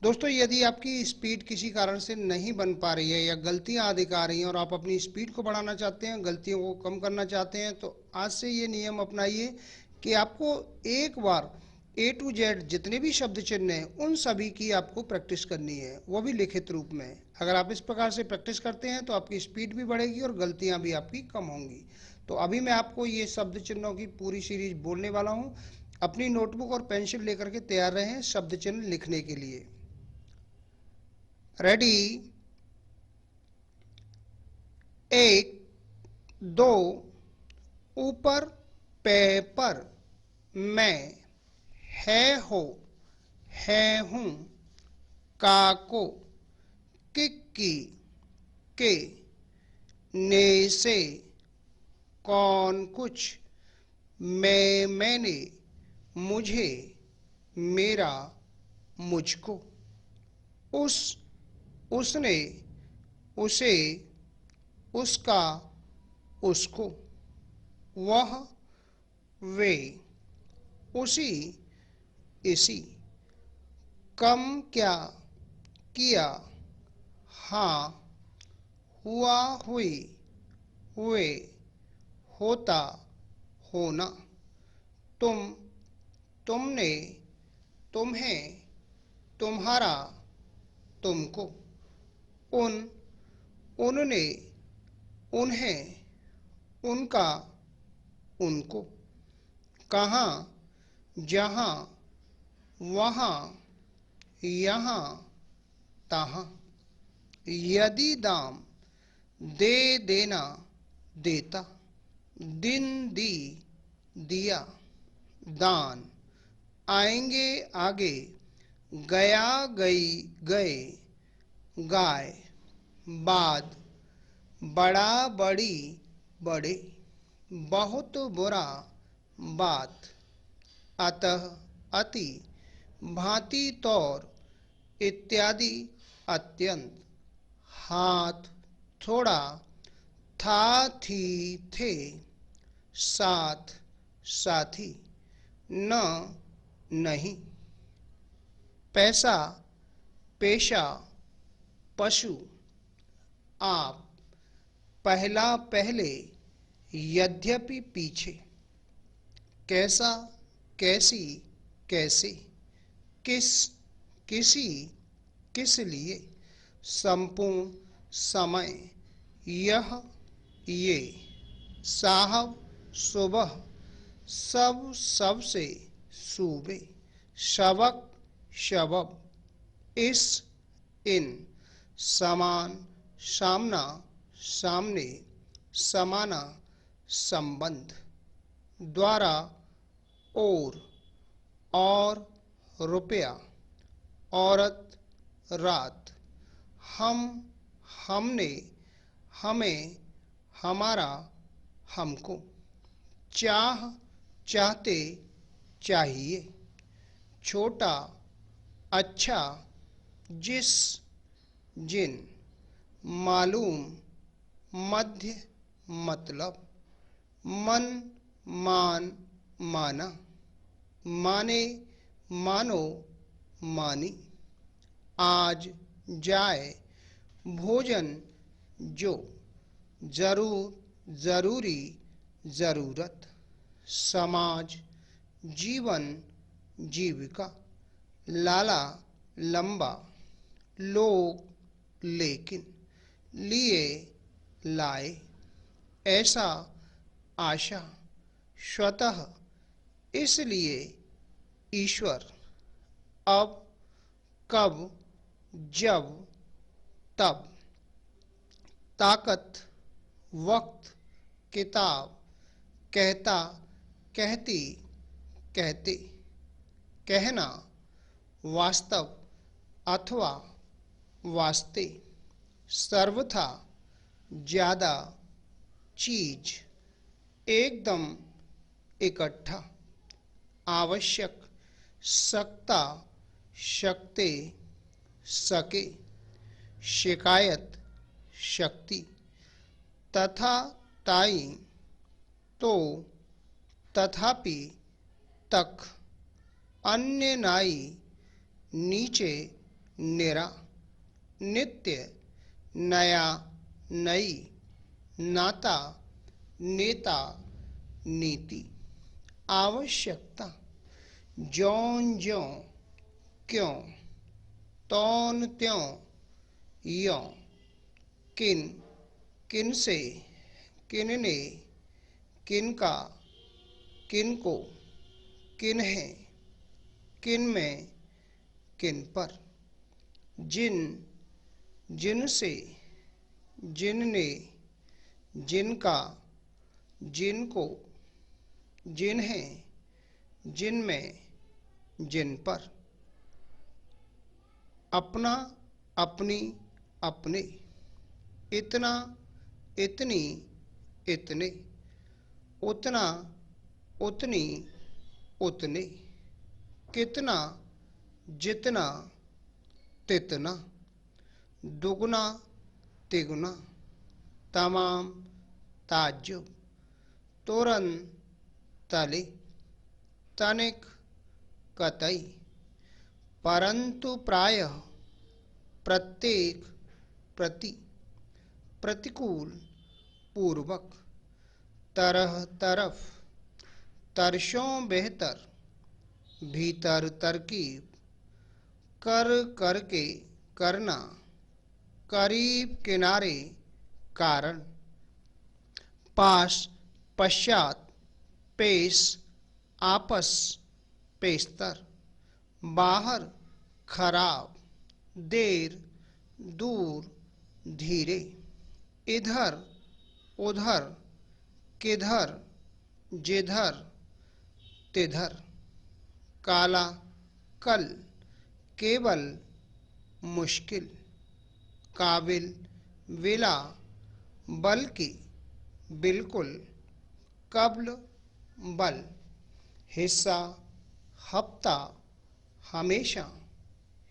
दोस्तों, यदि आपकी स्पीड किसी कारण से नहीं बन पा रही है या गलतियां अधिक आ रही हैं और आप अपनी स्पीड को बढ़ाना चाहते हैं, गलतियों को कम करना चाहते हैं, तो आज से ये नियम अपनाइए कि आपको एक बार ए टू जेड जितने भी शब्द चिन्ह हैं उन सभी की आपको प्रैक्टिस करनी है, वो भी लिखित रूप में। अगर आप इस प्रकार से प्रैक्टिस करते हैं तो आपकी स्पीड भी बढ़ेगी और गलतियां भी आपकी कम होंगी। तो अभी मैं आपको ये शब्द चिन्हों की पूरी सीरीज बोलने वाला हूँ। अपनी नोटबुक और पेंसिल लेकर के तैयार रहें शब्द चिन्ह लिखने के लिए। रेडी। एक, दो, ऊपर पेपर, मैं, है हो, है हूं, काको, किक्की, के, ने से, कौन कुछ, मैंने, मुझे, मेरा, मुझको, उस, उसने, उसे, उसका, उसको, वह, वे, उसी, इसी, कम क्या, किया, हाँ, हुआ, हुई, हुए, होता, होना, तुम, तुमने, तुम्हें, तुम्हारा, तुमको, उन, उनने, उन्हें, उनका, उनको, कहाँ, जहाँ, वहाँ, यहाँ, तहाँ, यदि, दाम, दे देना, देता, दिन, दी, दिया, दान, आएंगे, आगे, गया, गई, गए, गाय, बाद, बड़ा, बड़ी, बड़े, बहुत बुरा, बात, अतः, अति, भांति, तौर, इत्यादि, अत्यंत, हाथ, थोड़ा, था, थी, थे, साथ, साथी, न, नहीं, पैसा, पेशा, पशु, आप, पहला, पहले, यद्यपि, पीछे, कैसा, कैसी, कैसे, किस, किसी, किस लिए, संपूर्ण, समय, यह, ये, साहब, सुबह, सब, सबसे, सूबे, शवक, शबब, इस, इन, समान, सामना, सामने, समाना, संबंध, द्वारा, और, रुपया, औरत, रात, हम, हमने, हमें, हमारा, हमको, चाह, चाहते, चाहिए, छोटा, अच्छा, जिस, जिन, मालूम, मध्य, मतलब, मन, मान, माना, माने, मानो, मानी, आज, जाए, भोजन, जो, जरूर, जरूरी, जरूरत, समाज, जीवन, जीविका, लाला, लंबा, लोग, लेकिन, लिए, लाए, ऐसा, आशा, स्वतः, इसलिए, ईश्वर, अब, कब, जब, तब, ताकत, वक्त, किताब, कहता, कहती, कहते, कहना, वास्तव, अथवा, वास्ते, सर्वथा, ज्यादा, चीज, एकदम, इकट्ठा, आवश्यक, सकता, शक्ते, सके, शिकायत, शक्ति, तथा, ताई, तो, तथापि, तक, अन्य, नाई, नीचे, निरा, नित्य, नया, नई, नाता, नेता, नीति। आवश्यकता, ज्यों ज्यों, क्यों, तौन त्यों, यों। किन, किनसे, किनने, किनका, किनको, किन्हें, किनमें, किन पर। जिन, जिनसे, जिनने, जिनका, जिनको, जिन्हें, जिनमें, जिन पर। अपना, अपनी, अपने। इतना, इतनी, इतने। उतना, उतनी, उतने। कितना, जितना, तितना। दुगना, तिगुना। तमाम, ताज्जुब। तुरंत, तले। तनिक, कतई। परंतु प्रायः, प्रत्येक, प्रति। प्रतिकूल, पूर्वक। तरह तरफ, तरसों बेहतर। भीतर तरकीब। कर करके, करना। करीब, किनारे, कारण। पास, पश्चात। पेश, आपस, पेशतर। बाहर, खराब। देर, दूर, धीरे। इधर, उधर, किधर, जिधर, तिधर। काला, कल। केवल, मुश्किल। काबिल, विला। बल्कि, बिल्कुल। कब्ल, बल। हिस्सा, हफ्ता, हमेशा।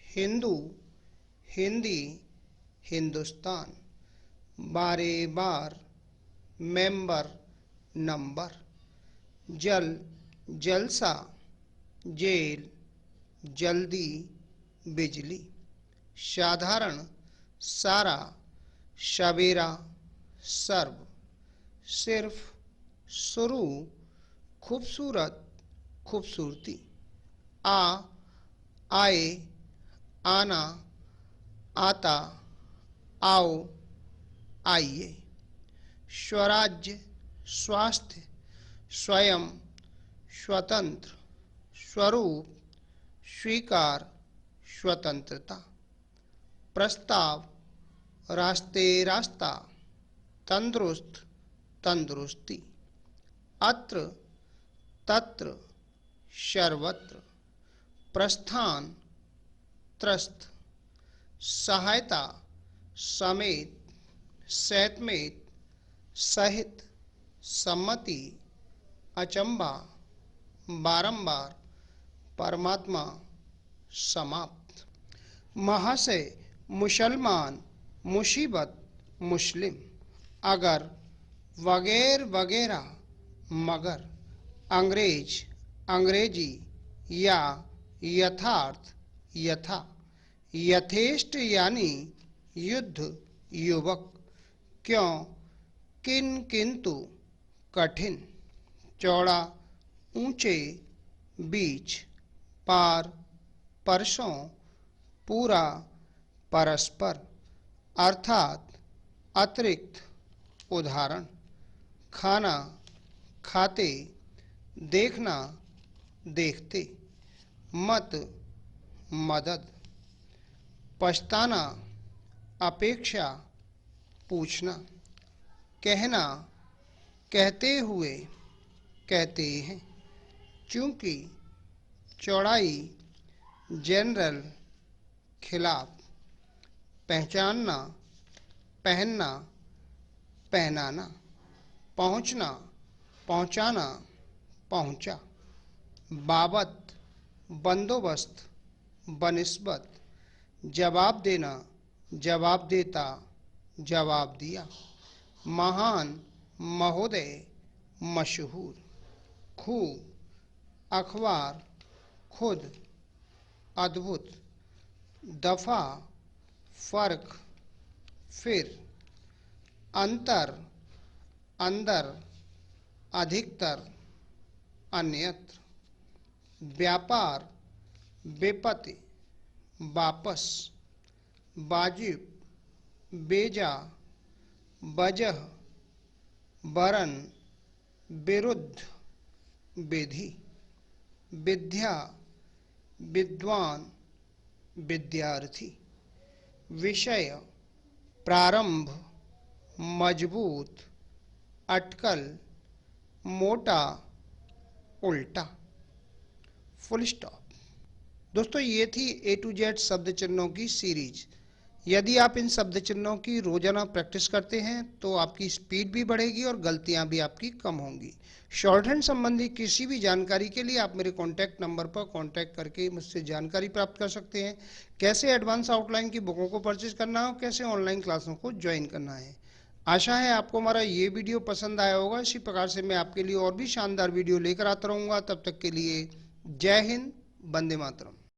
हिंदू, हिंदी, हिंदुस्तान। बारे बार। Member, number. जल, जलसा। जेल, जल्दी, बिजली। साधारण, सारा। सवेरा, सर्व। सिर्फ, शुरू। खूबसूरत, खूबसूरती। आ, आए, आना, आता, आओ, आइए। स्वराज्य, स्वास्थ्य। स्वयं, स्वतंत्र। स्वरूप, स्वीकार, स्वतंत्रता। प्रस्ताव, रास्ते, रास्ता। तंदुरुस्त, तंदुरुस्ती। अत्र, तत्र, सर्वत्र। प्रस्थान, त्रस्त। सहायता, समेत, सैतमेत, सहित। सम्मति, अचंबा, बारंबार। परमात्मा, समाप्त। महाशय, मुसलमान। मुसीबत, मुस्लिम। अगर, वगैर वगैरह। मगर। अंग्रेज, अंग्रेजी। या, यथार्थ, यथा। यथेष्ट यानी, युद्ध, युवक। क्यों, किन, किंतु। कठिन। चौड़ा, ऊंचे, बीच। पार, परसों। पूरा, परस्पर। अर्थात, अतिरिक्त। उदाहरण। खाना, खाते। देखना, देखते। मत, मदद। पछताना, अपेक्षा, पूछना। कहना, कहते हुए, कहते हैं। चूंकि, चौड़ाई। जनरल, खिलाफ। पहचानना, पहनना, पहनाना। पहुंचना, पहुंचाना, पहुंचा। बाबत, बंदोबस्त, बनिस्बत। जवाब देना, जवाब देता, जवाब दिया। महान, महोदय, मशहूर। खूब, अखबार, खुद। अद्भुत, दफा, फर्क, फिर, अंतर, अंदर, अधिकतर, अन्यत्र, व्यापार, बेपत्ति, वापस, वाजिब, बेजा, वजह, वरन, विरुद्ध, विधि, विद्या, विद्वान, विद्यार्थी, विषय, प्रारंभ, मजबूत, अटकल, मोटा, उल्टा। Full stop. दोस्तों ये थी A to Z शब्द चिन्हों की सीरीज। यदि आप इन शब्द चिन्हों की रोजाना प्रैक्टिस करते हैं तो आपकी स्पीड भी बढ़ेगी और गलतियां भी आपकी कम होंगी। शॉर्ट हैंड संबंधी किसी भी जानकारी के लिए आप मेरे कॉन्टैक्ट नंबर पर कॉन्टैक्ट करके मुझसे जानकारी प्राप्त कर सकते हैं। कैसे एडवांस आउटलाइन की बुकों को परचेज करना है और कैसे ऑनलाइन क्लासों को ज्वाइन करना है। आशा है आपको हमारा ये वीडियो पसंद आया होगा। इसी प्रकार से मैं आपके लिए और भी शानदार वीडियो लेकर आता रहूँगा। तब तक के लिए जय हिंद, वंदे मातरम।